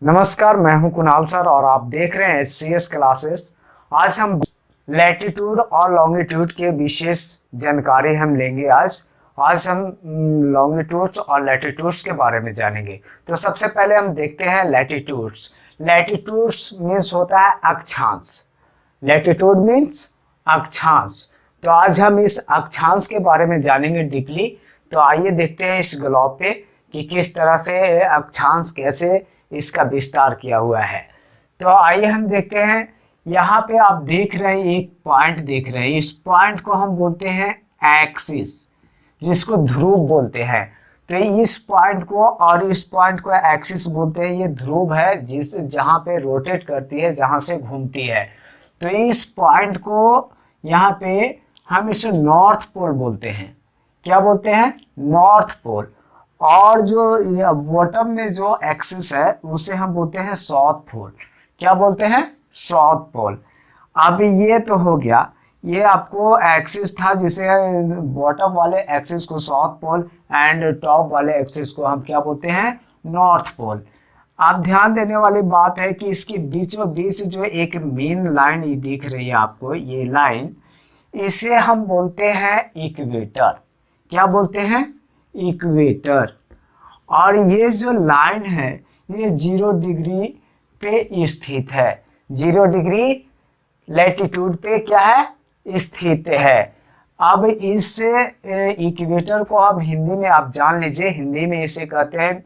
नमस्कार, मैं हूं कुणाल सर और आप देख रहे हैं एचसीएस क्लासेस। आज हम लैटिट्यूड और लॉन्गिट्यूड के विशेष जानकारी हम लेंगे। आज हम लॉन्गिट्यूड्स और लैटिट्यूड्स के बारे में जानेंगे। तो सबसे पहले हम देखते हैं लैटिट्यूड्स। लैटिट्यूड्स मीन्स होता है अक्षांश। लैटिट्यूड मीन्स अक्षांश। तो आज हम इस अक्षांश के बारे में जानेंगे डीपली। तो आइए देखते हैं इस ग्लोब पे कि किस तरह से अक्षांश कैसे इसका विस्तार किया हुआ है। तो आइए हम देखते हैं। यहाँ पे आप देख रहे हैं, एक पॉइंट देख रहे हैं। इस पॉइंट को हम बोलते हैं एक्सिस, जिसको ध्रुव बोलते हैं। तो इस पॉइंट को और इस पॉइंट को एक्सिस बोलते हैं। ये ध्रुव है जिस जहाँ पे रोटेट करती है, जहाँ से घूमती है। तो इस पॉइंट को यहाँ पे हम इसे नॉर्थ पोल बोलते हैं। क्या बोलते हैं? North pole. और जो बॉटम में जो एक्सिस है उसे हम बोलते हैं साउथ पोल। क्या बोलते हैं? South pole. अब ये तो हो गया, ये आपको एक्सिस था जिसे बॉटम वाले एक्सिस को साउथ पोल एंड टॉप वाले एक्सिस को हम क्या बोलते हैं? North pole. आप ध्यान देने वाली बात है कि इसके बीचों बीच जो एक मेन लाइन ये दिख रही है आपको, ये लाइन, इसे हम बोलते हैं इक्वेटर। क्या बोलते हैं? इक्वेटर। और ये जो लाइन है ये 0 डिग्री पे स्थित है। 0 डिग्री लैटिट्यूड पे क्या है? स्थित है। अब इस इक्वेटर को हम हिंदी में आप जान लीजिए, हिंदी में इसे कहते हैं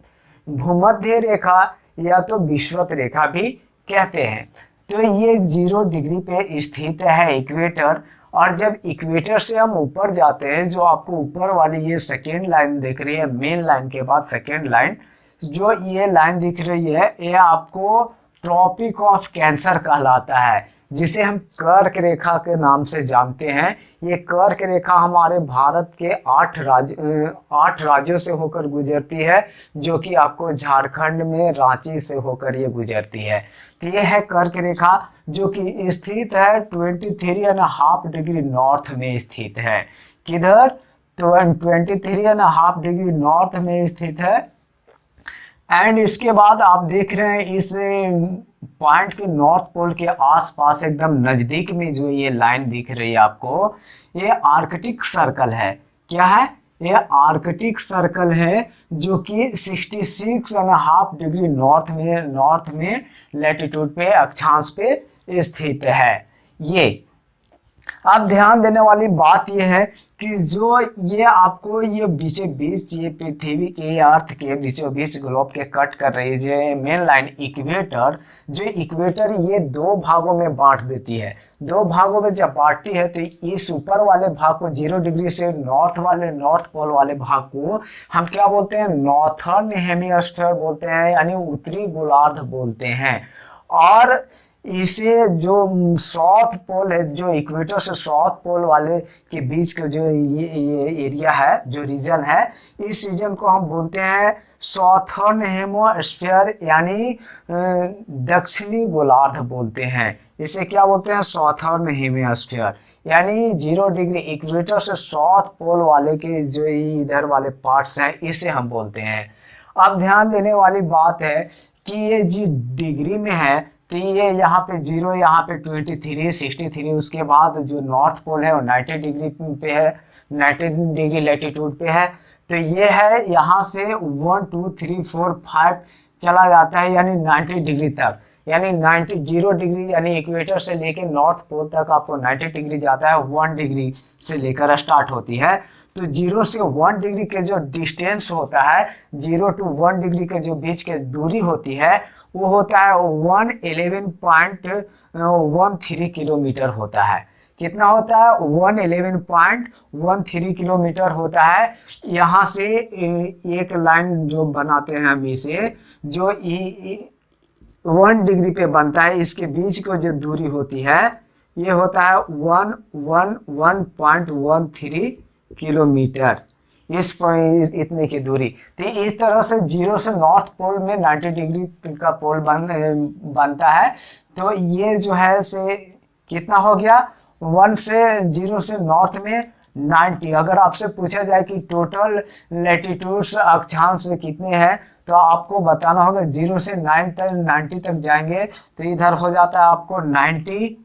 भूमध्य रेखा या तो विषुवत रेखा भी कहते हैं। तो ये 0 डिग्री पे स्थित है इक्वेटर। और जब इक्वेटर से हम ऊपर जाते हैं, जो आपको ऊपर वाली ये सेकेंड लाइन दिख रही है, मेन लाइन के बाद सेकेंड लाइन, जो ये लाइन दिख रही है, ये आपको ट्रॉपिक ऑफ कैंसर कहलाता है, जिसे हम कर्क रेखा के नाम से जानते हैं। ये कर्क रेखा हमारे भारत के 8 राज्यों से होकर गुजरती है, जो कि आपको झारखंड में रांची से होकर ये गुजरती है। तो ये है कर्क रेखा, जो कि स्थित है 23.5 डिग्री नॉर्थ में स्थित है। किधर? तो 23.5 डिग्री नॉर्थ में स्थित है। एंड इसके बाद आप देख रहे हैं इस पॉइंट के नॉर्थ पोल के आसपास एकदम नजदीक में जो ये लाइन दिख रही है आपको, ये आर्कटिक सर्कल है। क्या है? ये आर्कटिक सर्कल है, जो कि 66.5 डिग्री नॉर्थ में लैटिट्यूड पे, अक्षांश पे स्थित है। ये अब ध्यान देने वाली बात यह है कि जो ये आपको ये बीचों बीच, ये पृथ्वी के अर्थ के बीचों बीच ग्लोब के कट कर रही है जो मेन लाइन इक्वेटर, जो इक्वेटर ये 2 भागों में बांट देती है। 2 भागों में जब बांटती है तो इस ऊपर वाले भाग को 0 डिग्री से नॉर्थ पोल वाले भाग को हम क्या बोलते हैं? नॉर्थर्न हेमिस्फीयर बोलते हैं, यानी उत्तरी गोलार्ध बोलते हैं। और इसे जो साउथ पोल है, जो इक्वेटर से साउथ पोल वाले के बीच का जो ये एरिया है, जो रीजन है, इस रीजन को हम बोलते हैं साउथर्न हेमिस्फीयर, यानी दक्षिणी गोलार्ध बोलते हैं। इसे क्या बोलते हैं? Southern hemisphere. यानी 0 डिग्री इक्वेटर से साउथ पोल वाले के जो इधर वाले पार्ट्स हैं, इसे हम बोलते हैं। अब ध्यान देने वाली बात है कि ये जी डिग्री में है, तो ये यहाँ पे 0, यहाँ पे 23, 63, उसके बाद जो नॉर्थ पोल है वो 90 डिग्री पे है, 90 डिग्री लैटिट्यूड पे है। तो ये है यहाँ से 1 2 3 4 5 चला जाता है, यानी 90 डिग्री तक। यानी 0 डिग्री यानी इक्वेटर से लेकर नॉर्थ पोल तक आपको 90 डिग्री जाता है, 1 डिग्री से लेकर स्टार्ट होती है। तो 0 से 1 डिग्री के जो डिस्टेंस होता है, 0 to 1 डिग्री के जो बीच के दूरी होती है, वो होता है 111.13 किलोमीटर होता है। कितना होता है? 111.13 किलोमीटर होता है। यहाँ से एक लाइन जो बनाते हैं हम, इसे जो 1 डिग्री पे बनता है, इसके बीच को जो दूरी होती है, ये होता है 111.13 किलोमीटर। इतने की दूरी। तो इस तरह से 0 से नॉर्थ पोल में 90 डिग्री का पोल बनता है। तो ये जो है से कितना हो गया? 0 से नॉर्थ में 90। अगर आपसे पूछा जाए कि टोटल लैटिट्यूड्स अक्षांश कितने हैं, तो आपको बताना होगा 0 से 90 तक जाएंगे तो इधर हो जाता है आपको 90,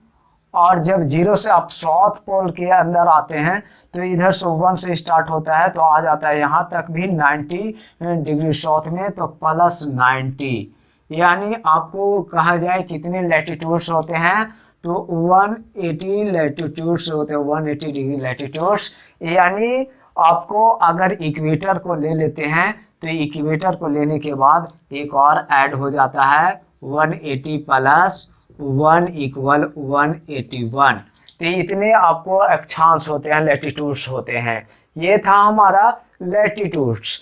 और जब 0 से आप साउथ पोल के अंदर आते हैं तो इधर से 1 से स्टार्ट होता है तो आ जाता है यहाँ तक भी 90 डिग्री साउथ में, तो प्लस 90। यानी आपको कहा जाए कितने लैटिट्यूड्स होते हैं, तो 180 लैटिट्यूड्स होते हैं, 180 डिग्री लैटिट्यूड्स। यानी आपको अगर इक्वेटर को ले लेते हैं तो इक्वेटर को लेने के बाद एक और ऐड हो जाता है 180 प्लस 1 इक्वल 181। तो इतने आपको अक्षांश होते हैं, लैटिट्यूड्स होते हैं। ये था हमारा लैटिट्यूड्स।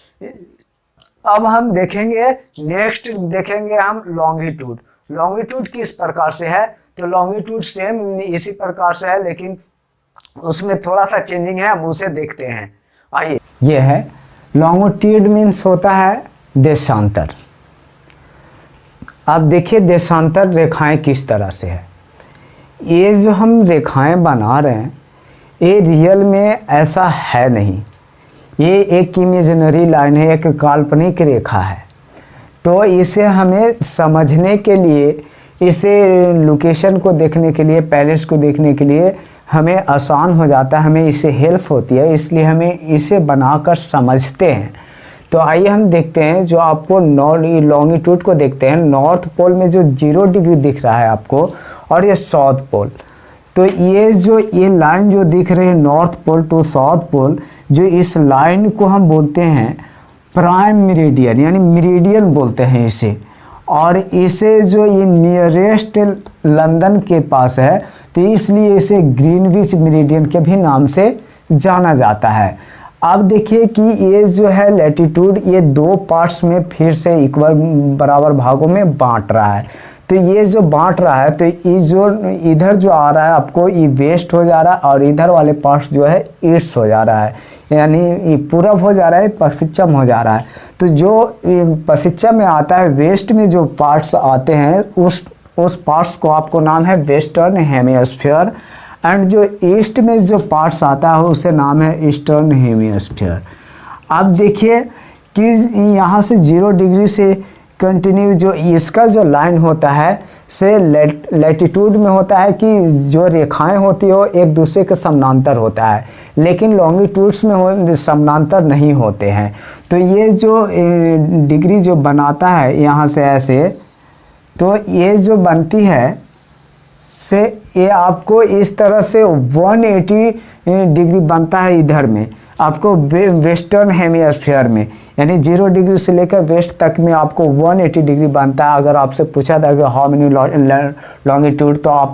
अब हम देखेंगे, नेक्स्ट देखेंगे हम लॉन्गिट्यूड। लॉन्गिट्यूड किस प्रकार से है, तो लॉन्गिट्यूड सेम इसी प्रकार से है, लेकिन उसमें थोड़ा सा चेंजिंग है, हम उसे देखते हैं। आइए, ये है लॉन्गिट्यूड मीन्स होता है देशांतर। अब देखिए देशांतर रेखाएं किस तरह से है। ये जो हम रेखाएं बना रहे हैं ये रियल में ऐसा है नहीं, ये एक इमेजिनरी लाइन है, एक काल्पनिक रेखा है। तो इसे हमें समझने के लिए, इसे लोकेशन को देखने के लिए, पैलेस को देखने के लिए हमें आसान हो जाता है, हमें इससे हेल्प होती है, इसलिए हमें इसे बनाकर समझते हैं। तो आइए हम देखते हैं, जो आपको लॉन्गिट्यूड को देखते हैं, नॉर्थ पोल में जो 0 डिग्री दिख रहा है आपको, और ये साउथ पोल। तो ये लाइन जो दिख रही है north pole to south pole, जो इस लाइन को हम बोलते हैं प्राइम मेरिडियन, यानी मेरिडियन बोलते हैं इसे। और इसे जो ये नियरेस्ट लंदन के पास है, तो इसलिए इसे ग्रीनविच मेरिडियन के भी नाम से जाना जाता है। अब देखिए कि ये जो है लैटिट्यूड, ये 2 पार्ट्स में फिर से इक्वल बराबर भागों में बांट रहा है। तो ये जो बांट रहा है, तो ये जो इधर जो आ रहा है आपको, ये वेस्ट हो जा रहा है, और इधर वाले पार्ट्स जो है ईस्ट हो जा रहा है, यानी ये पूरब हो जा रहा है, पश्चिम हो जा रहा है। तो जो पश्चिम में आता है, वेस्ट में जो पार्ट्स आते हैं, उस पार्ट्स को आपको नाम है वेस्टर्न हेमिस्फीयर, एंड जो ईस्ट में जो पार्ट्स आता है उसे नाम है ईस्टर्न हेमिस्फीयर। अब देखिए कि यहाँ से 0 डिग्री से कंटिन्यू जो इसका जो लाइन होता है से लैटिट्यूड में होता है कि जो रेखाएं होती हो एक दूसरे के समानांतर होता है, लेकिन लॉन्गिट्यूड्स में समानांतर नहीं होते हैं। तो ये जो डिग्री जो बनाता है यहाँ से ऐसे, तो ये जो बनती है से ये आपको इस तरह से 180 डिग्री बनता है इधर में आपको वेस्टर्न हेमिस्फीयर में, यानी 0 डिग्री से लेकर वेस्ट तक में आपको 180 डिग्री बनता है। अगर आपसे पूछा था कि हाउ मेनी लॉन्गिट्यूड, तो आप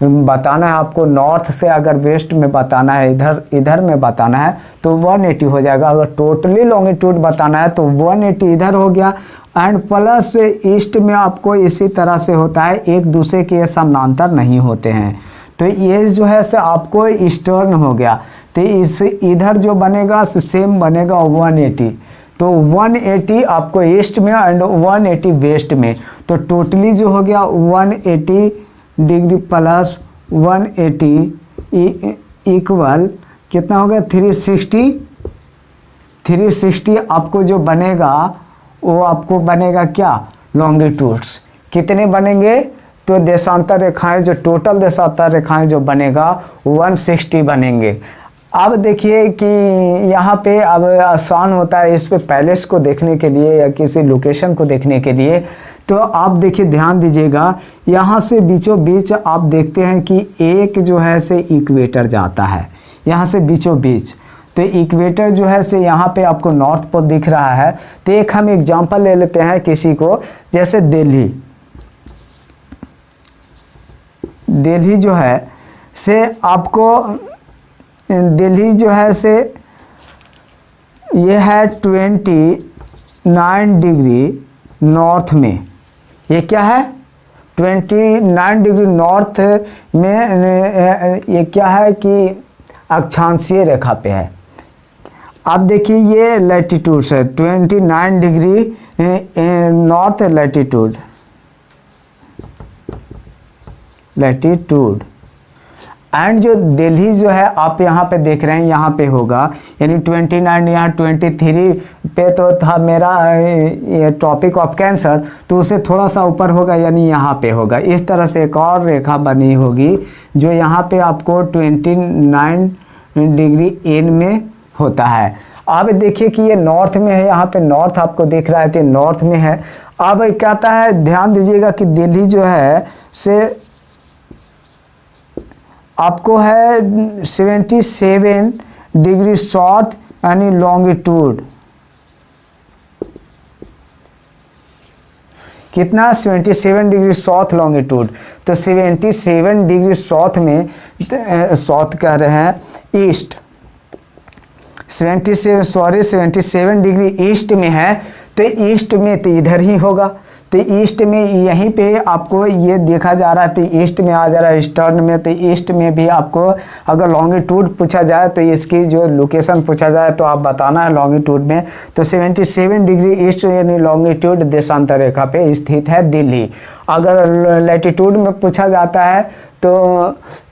बताना है आपको नॉर्थ से, अगर वेस्ट में बताना है, इधर में बताना है तो 180 हो जाएगा। अगर टोटली लॉन्गिट्यूड बताना है तो 180 इधर हो गया, एंड प्लस ईस्ट में आपको इसी तरह से होता है, एक दूसरे के समानांतर नहीं होते हैं। तो ये जो है से आपको ईस्टर्न हो गया। तो इस इधर जो बनेगा सेम बनेगा 180, तो 180 आपको ईस्ट में एंड 180 वेस्ट में, तो टोटली जो हो गया 180 डिग्री प्लस 180 इक्वल कितना हो गया 360 आपको जो बनेगा वो आपको बनेगा क्या, लॉन्गिट्यूड्स। कितने बनेंगे, तो देशांतर रेखाएं जो टोटल देशांतर रेखाएं जो बनेगा 160 बनेंगे। अब देखिए कि यहाँ पे अब आसान होता है इस पे पैलेस को देखने के लिए या किसी लोकेशन को देखने के लिए। तो आप देखिए ध्यान दीजिएगा, यहाँ से बीचों बीच आप देखते हैं कि एक जो है से इक्वेटर जाता है, यहाँ से बीचों बीच। तो इक्वेटर जो है से यहाँ पे आपको नॉर्थ पोल दिख रहा है। तो एक हम एग्जांपल ले लेते हैं किसी को, जैसे दिल्ली जो है से आपको, दिल्ली जो है से ये है 29 डिग्री नॉर्थ में। ये क्या है 29 डिग्री नॉर्थ में, ये क्या है कि अक्षांशीय रेखा पे है। अब देखिए ये लैटिट्यूड है 29 डिग्री नॉर्थ लैटिट्यूड, एंड जो दिल्ली जो है आप यहाँ पे देख रहे हैं, यहाँ पे होगा, यानी 29, यहाँ 23 पे तो था मेरा ये ट्रॉपिक ऑफ कैंसर, तो उससे थोड़ा सा ऊपर होगा, यानी यहाँ पे होगा। इस तरह से एक और रेखा बनी होगी जो यहाँ पे आपको 29 डिग्री एन में होता है। अब देखिए कि ये नॉर्थ में है, यहाँ पे नॉर्थ आपको दिख रहा है, तो नॉर्थ में है। अब कहता है, ध्यान दीजिएगा कि दिल्ली जो है से आपको है 77 डिग्री साउथ यानी लॉन्गिट्यूड, कितना 77 डिग्री साउथ लॉन्गिट्यूड। तो 77 डिग्री साउथ में, साउथ कह रहे हैं ईस्ट, 77 डिग्री ईस्ट में है, तो ईस्ट में तो इधर ही होगा। तो ईस्ट में यहीं पे आपको ये देखा जा रहा है, तो ईस्ट में आ जा रहा है, ईस्टर्न में। तो ईस्ट में भी आपको अगर लॉन्गिट्यूड पूछा जाए तो इसकी जो लोकेशन पूछा जाए तो आप बताना है लॉन्गिट्यूड में। तो 77 डिग्री ईस्ट यानी लॉन्गिट्यूड देशांतर रेखा पे स्थित है दिल्ली। अगर लैटिट्यूड में पूछा जाता है तो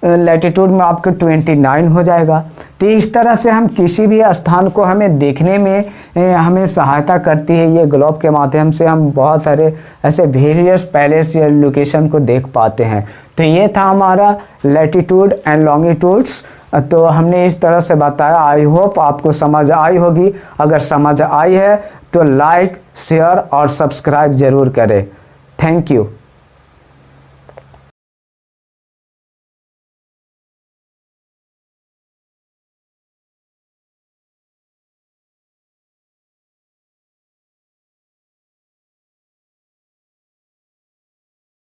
लैटिट्यूड में आपको 29 हो जाएगा। तो इस तरह से हम किसी भी स्थान को हमें देखने में हमें सहायता करती है ये ग्लोब के माध्यम से। हम बहुत सारे ऐसे वेरियस पैलेस या लोकेशन को देख पाते हैं। तो ये था हमारा लैटिट्यूड एंड लॉन्गिट्यूड्स। तो हमने इस तरह से बताया। आई होप आपको समझ आई होगी। अगर समझ आई है तो लाइक, शेयर और सब्सक्राइब ज़रूर करें। Thank you.